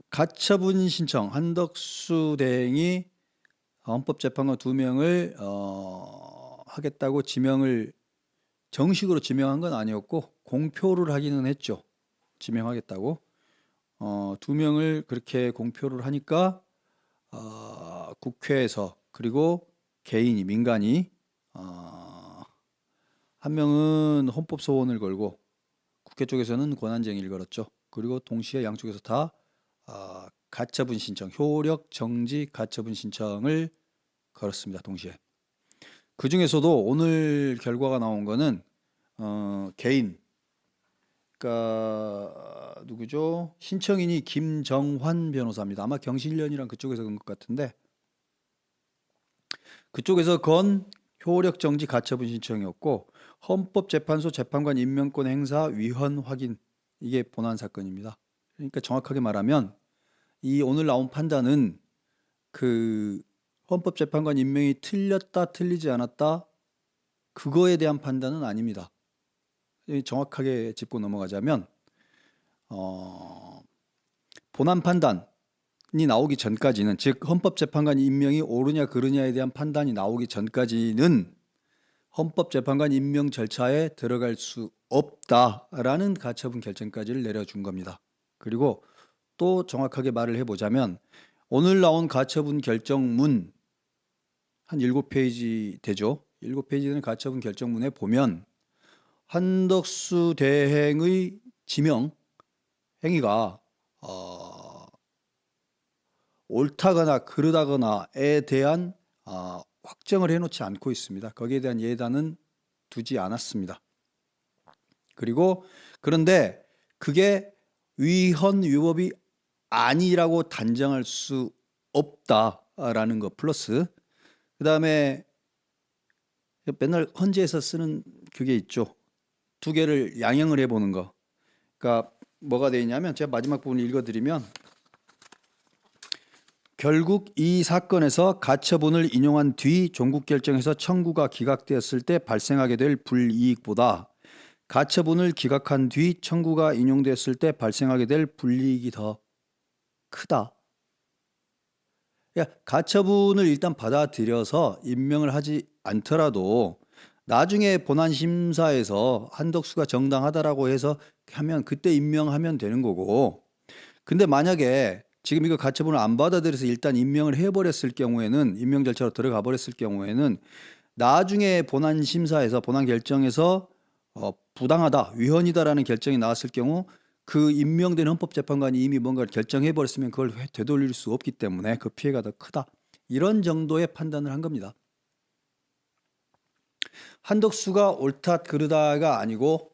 가처분 신청 한덕수 대행이 헌법재판관 2명을 하겠다고 정식으로 지명한 건 아니었고 공표를 하기는 했죠. 지명하겠다고 2명을 그렇게 공표를 하니까 국회에서 그리고 개인이 민간이 한 명은 헌법 소원을 걸고 국회 쪽에서는 권한쟁의를 걸었죠. 그리고 동시에 양쪽에서 다 가처분 신청, 효력 정지 가처분 신청을 걸었습니다. 동시에. 그 중에서도 오늘 결과가 나온 거는 개인, 그러니까 누구죠? 신청인이 김정환 변호사입니다. 아마 경실련이랑 그쪽에서 건 것 같은데 그쪽에서 건 효력 정지 가처분 신청이었고 헌법재판소 재판관 임명권 행사 위헌 확인, 이게 본안 사건입니다. 그러니까 정확하게 말하면 이 오늘 나온 판단은 그 헌법재판관 임명이 틀렸다 틀리지 않았다 그거에 대한 판단은 아닙니다. 정확하게 짚고 넘어가자면 본안 판단이 나오기 전까지는, 즉 헌법재판관 임명이 옳으냐 그르냐에 대한 판단이 나오기 전까지는 헌법재판관 임명 절차에 들어갈 수 없다라는 가처분 결정까지를 내려준 겁니다. 그리고 또 정확하게 말을 해보자면 오늘 나온 가처분 결정문 한 7페이지 되죠. 7페이지 되는 가처분 결정문에 보면 한덕수 대행의 지명 행위가 옳다거나 그르다거나에 대한 확정을 해놓지 않고 있습니다. 거기에 대한 예단은 두지 않았습니다. 그리고 그런데 그게 위헌 위법이 아니라고 단정할 수 없다라는 것 플러스 그 다음에 맨날 헌재에서 쓰는 그게 있죠. 두 개를 양형을 해보는 거. 그러니까 뭐가 되어 있냐면 제가 마지막 부분을 읽어드리면 결국 이 사건에서 가처분을 인용한 뒤 종국 결정에서 청구가 기각되었을 때 발생하게 될 불이익보다 가처분을 기각한 뒤 청구가 인용됐을 때 발생하게 될 불이익이 더 크다. 그러니까 가처분을 일단 받아들여서 임명을 하지 않더라도 나중에 본안심사에서 한덕수가 정당하다라고 해서 하면 그때 임명하면 되는 거고, 근데 만약에 지금 이거 가처분을 안 받아들여서 일단 임명을 해버렸을 경우에는, 임명 절차로 들어가 버렸을 경우에는 나중에 본안심사에서 본안 결정에서 부당하다, 위헌이다라는 결정이 나왔을 경우 그 임명된 헌법재판관이 이미 뭔가를 결정해 버렸으면 그걸 되돌릴 수 없기 때문에 그 피해가 더 크다. 이런 정도의 판단을 한 겁니다. 한덕수가 옳다 그르다가 아니고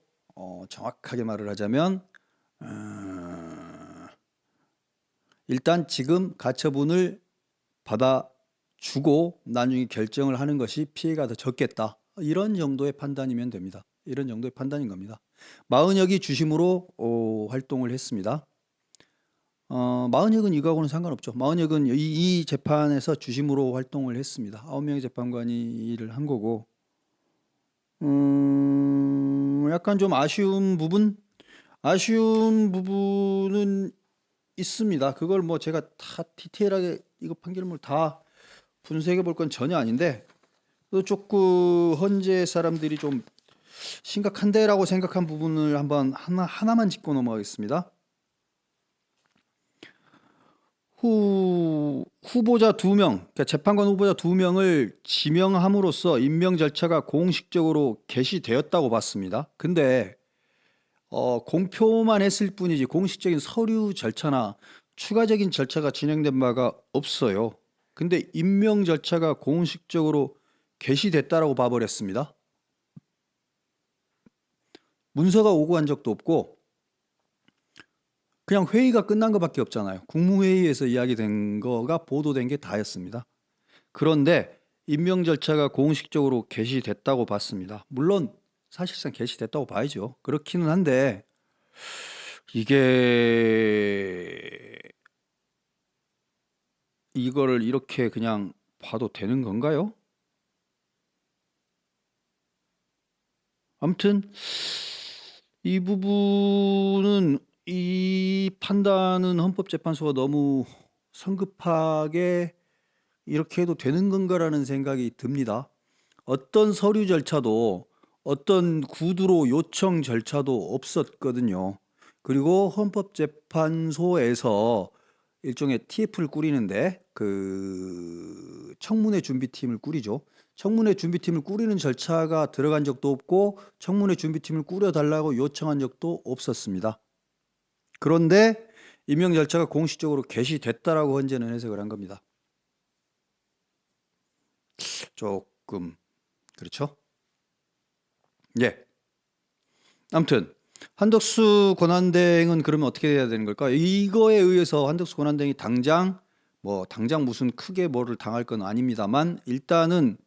정확하게 말을 하자면 일단 지금 가처분을 받아주고 나중에 결정을 하는 것이 피해가 더 적겠다. 이런 정도의 판단이면 됩니다. 이런 정도의 판단인 겁니다. 마은혁이 주심으로 활동을 했습니다. 마은혁은 이거하고는 상관없죠. 마은혁은 이 재판에서 주심으로 활동을 했습니다. 9명의 재판관이 일을 한 거고, 약간 좀 아쉬운 부분은 있습니다. 그걸 뭐 제가 다 디테일하게 이거 판결문을 다 분석해 볼 건 전혀 아닌데, 또 조금 헌재 사람들이 좀 심각한데라고 생각한 부분을 한번 하나만 짚고 넘어가겠습니다. 후보자 2명, 그러니까 재판관 후보자 2명을 지명함으로써 임명 절차가 공식적으로 개시되었다고 봤습니다. 근데 공표만 했을 뿐이지 공식적인 서류 절차나 추가적인 절차가 진행된 바가 없어요. 근데 임명 절차가 공식적으로 개시됐다라고 봐버렸습니다. 문서가 오고 간 적도 없고 그냥 회의가 끝난 것밖에 없잖아요. 국무회의에서 이야기된 거가 보도된 게 다였습니다. 그런데 임명 절차가 공식적으로 개시됐다고 봤습니다. 물론 사실상 개시됐다고 봐야죠. 그렇기는 한데 이거를 이렇게 그냥 봐도 되는 건가요? 아무튼 이 부분은 이 판단은 헌법재판소가 너무 성급하게 이렇게 해도 되는 건가라는 생각이 듭니다. 어떤 서류 절차도 어떤 구두로 요청 절차도 없었거든요. 그리고 헌법재판소에서 일종의 TF를 꾸리는데 그 청문회 준비팀을 꾸리죠. 청문회 준비팀을 꾸리는 절차가 들어간 적도 없고 청문회 준비팀을 꾸려달라고 요청한 적도 없었습니다. 그런데 임명 절차가 공식적으로 개시됐다라고 헌재는 해석을 한 겁니다. 조금 그렇죠? 예. 아무튼 한덕수 권한대행은 그러면 어떻게 해야 되는 걸까? 이거에 의해서 한덕수 권한대행이 당장 무슨 크게 뭐를 당할 건 아닙니다만 일단은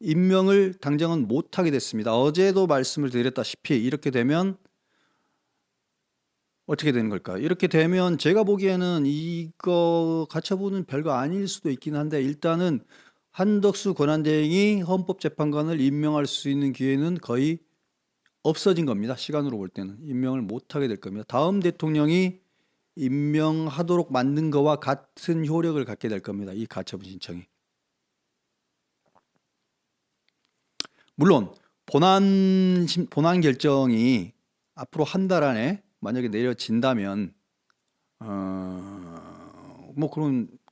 임명을 당장은 못하게 됐습니다. 어제도 말씀을 드렸다시피 이렇게 되면 어떻게 되는 걸까? 이렇게 되면 제가 보기에는 이거 가처분은 별거 아닐 수도 있긴 한데 일단은 한덕수 권한대행이 헌법재판관을 임명할 수 있는 기회는 거의 없어진 겁니다. 시간으로 볼 때는 임명을 못하게 될 겁니다. 다음 대통령이 임명하도록 만든 거와 같은 효력을 갖게 될 겁니다. 이 가처분 신청이. 물론 본안 결정이 앞으로 한 달 안에 만약에 내려진다면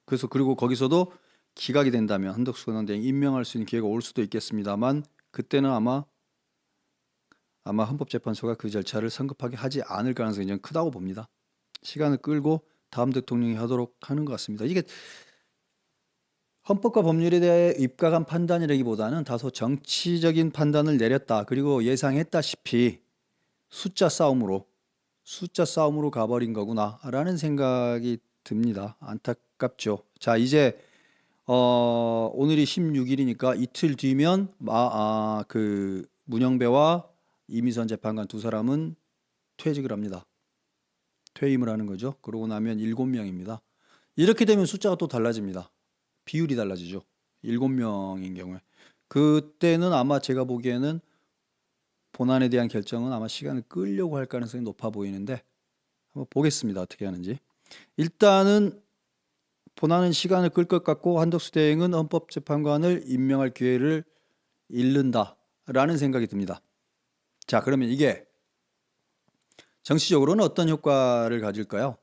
그래서 그리고 거기서도 기각이 된다면 한덕수 권한대행 임명할 수 있는 기회가 올 수도 있겠습니다만 그때는 아마 헌법재판소가 그 절차를 성급하게 하지 않을 가능성이 좀 크다고 봅니다. 시간을 끌고 다음 대통령이 하도록 하는 것 같습니다. 이게 헌법과 법률에 대해 입각한 판단이라기보다는 다소 정치적인 판단을 내렸다. 그리고 예상했다시피 숫자 싸움으로 가버린 거구나라는 생각이 듭니다. 안타깝죠. 자, 이제 오늘이 16일이니까 이틀 뒤면 그 문영배와 이미선 재판관 두 사람은 퇴직을 합니다. 퇴임을 하는 거죠. 그러고 나면 7명입니다. 이렇게 되면 숫자가 또 달라집니다. 비율이 달라지죠. 7명인 경우에. 그때는 아마 제가 보기에는 본안에 대한 결정은 아마 시간을 끌려고 할 가능성이 높아 보이는데 한번 보겠습니다. 어떻게 하는지. 일단은 본안은 시간을 끌 것 같고 한덕수 대행은 헌법재판관을 임명할 기회를 잃는다라는 생각이 듭니다. 자, 그러면 이게 정치적으로는 어떤 효과를 가질까요?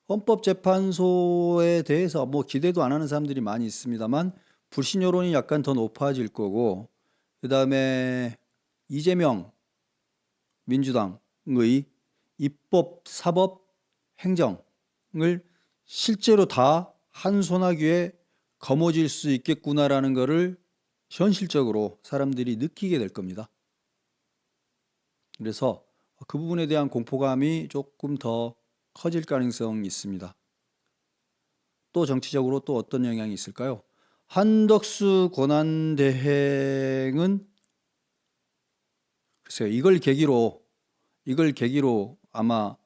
헌법재판소에 대해서 기대도 안 하는 사람들이 많이 있습니다만 불신 여론이 약간 더 높아질 거고 그다음에 이재명 민주당의 입법, 사법, 행정을 실제로 다 한 소나기에 거머쥘 수 있겠구나라는 것을 현실적으로 사람들이 느끼게 될 겁니다. 그래서 그 부분에 대한 공포감이 조금 더 커질 가능성이 있습니다. 또 정치적으로 또 어떤 영향이 있을까요? 한덕수 권한대행은 글쎄요, 이걸 계기로 아마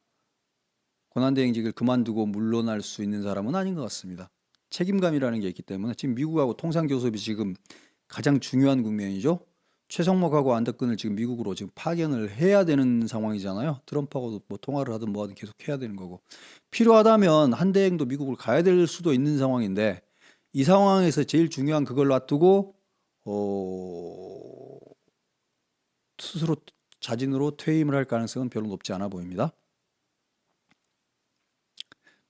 권한대행직을 그만두고 물러날 수 있는 사람은 아닌 것 같습니다. 책임감이라는 게 있기 때문에 지금 미국하고 통상교섭이 지금 가장 중요한 국면이죠. 최성목하고 안덕근을 지금 미국으로 지금 파견을 해야 되는 상황이잖아요. 트럼프하고도 통화를 하든 뭐하든 계속 해야 되는 거고 필요하다면 한대행도 미국을 가야 될 수도 있는 상황인데 이 상황에서 제일 중요한 그걸 놔두고 스스로 자진으로 퇴임을 할 가능성은 별로 높지 않아 보입니다.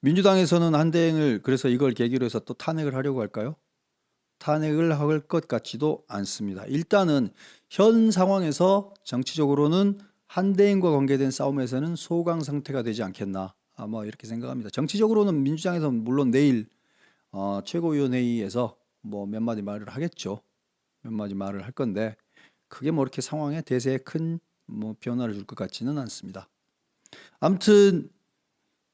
민주당에서는 한대행을 그래서 이걸 계기로 해서 또 탄핵을 하려고 할까요? 탄핵을 할 것 같지도 않습니다. 일단은 현 상황에서 정치적으로는 한대행과 관계된 싸움에서는 소강 상태가 되지 않겠나 아마 이렇게 생각합니다. 정치적으로는 민주당에서 물론 내일 최고위원회의에서 몇 마디 말을 하겠죠. 몇 마디 말을 할 건데 그게 이렇게 상황에 대세에 큰 변화를 줄 것 같지는 않습니다. 아무튼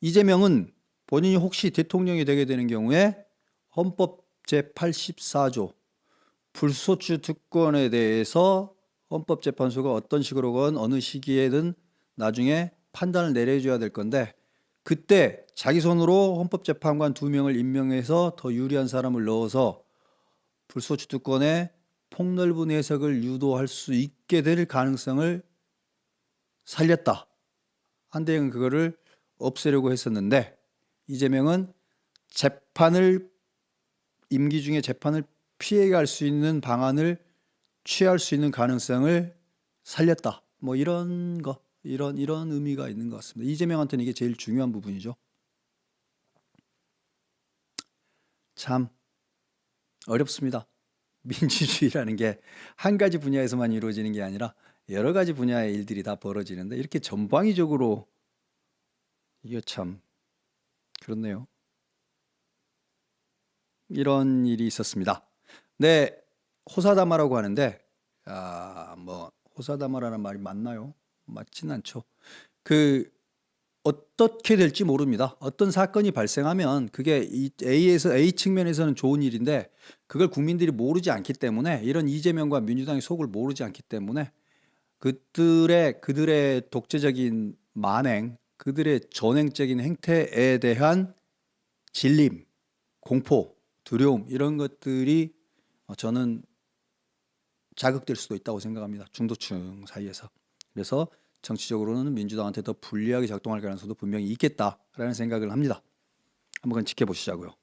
이재명은 본인이 혹시 대통령이 되게 되는 경우에 헌법 제84조 불소추 특권에 대해서 헌법재판소가 어떤 식으로건 어느 시기에든 나중에 판단을 내려줘야 될 건데 그때 자기 손으로 헌법재판관 2명을 임명해서 더 유리한 사람을 넣어서 불소추 특권의 폭넓은 해석을 유도할 수 있게 될 가능성을 살렸다. 한대행은 그거를 없애려고 했었는데 이재명은 재판을 임기 중에 재판을 피해갈 수 있는 방안을 취할 수 있는 가능성을 살렸다. 뭐 이런 거, 이런 의미가 있는 것 같습니다. 이재명한테는 이게 제일 중요한 부분이죠. 참 어렵습니다. 민주주의라는 게 한 가지 분야에서만 이루어지는 게 아니라 여러 가지 분야의 일들이 다 벌어지는데 이렇게 전방위적으로 이게 참 그렇네요. 이런 일이 있었습니다. 네, 호사다마라고 하는데 뭐 호사다마라는 말이 맞나요? 맞진 않죠. 그 어떻게 될지 모릅니다. 어떤 사건이 발생하면 그게 A 측면에서는 좋은 일인데 그걸 국민들이 모르지 않기 때문에 이런 이재명과 민주당의 속을 모르지 않기 때문에 그들의 독재적인 만행, 그들의 전횡적인 행태에 대한 질림, 공포, 두려움 이런 것들이 저는 자극될 수도 있다고 생각합니다. 중도층 사이에서. 그래서 정치적으로는 민주당한테 더 불리하게 작동할 가능성도 분명히 있겠다라는 생각을 합니다. 한번 지켜보시자고요.